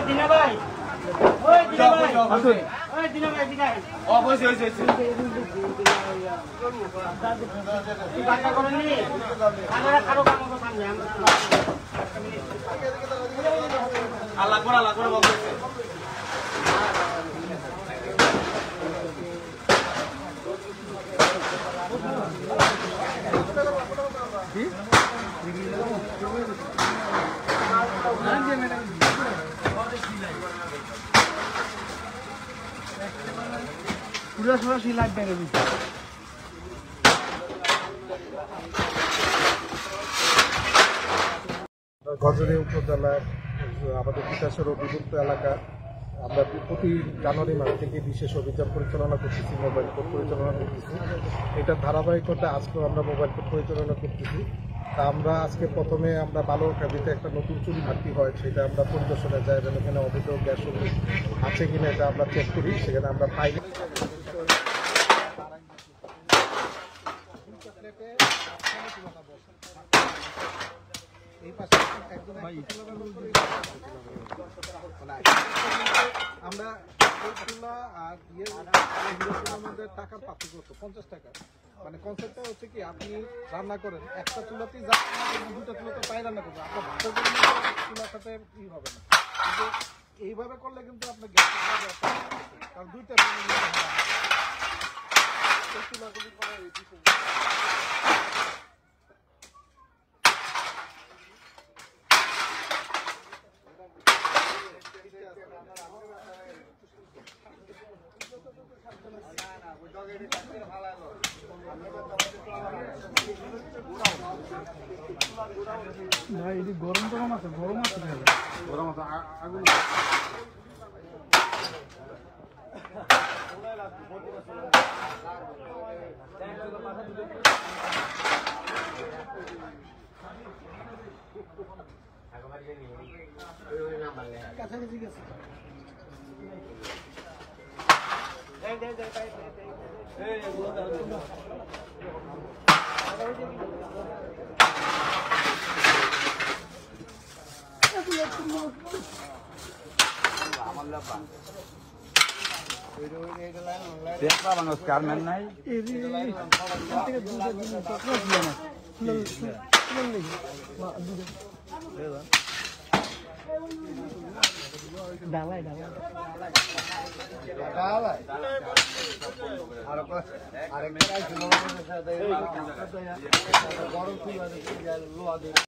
দিনা ভাই ওই দিনা ভাই আসুন ওই দিনা ভাই বিদায় ও বসে কি বাটা করেননি আমরা কারো কাম কথা নেই আল্লাহ করে বলতেছে কি পুরো সরাসরি লাইভ বের হচ্ছে গজনী উপজেলার আমাদের বিকাশের বিভক্ত এলাকা আমরা প্রতি জানুয়ারি মাস থেকে বিশেষ অভিযান পরিচালনা করতেছি, মোবাইল কোর্ট পরিচালনা করতেছি। এটার ধারাবাহিকতা আজকেও আমরা মোবাইল কোর্ট পরিচালনা করতেছি। তা আমরা আজকে প্রথমে আমরা বালুরঘাটিতে একটা নতুন চুরি ঘাটতি হয়, সেটা আমরা পরিদর্শনে যাই এবং এখানে অবৈধ গ্যাস আছে কিনা এটা আমরা চেক করি। সেখানে আমরা পাই আমরা আর আমাদের টাকার পার্থক্য হতো 50 টাকা। মানে কনসেপ্টটা হচ্ছে কি, আপনি রান্না করেন একটা চুলাতেই যা দুটো চুলাতে পাই রান্না করবেন, আপনার ভাতের চুলার সাথে ই হবে না। কিন্তু এইভাবে করলে কিন্তু আপনার গ্যাস কারণ দুইটা চুলাগুলি করা ভাই এটি গরম আছে গরম আছে আগুন কাছাকাছি গেছে ডালাই আরেকটা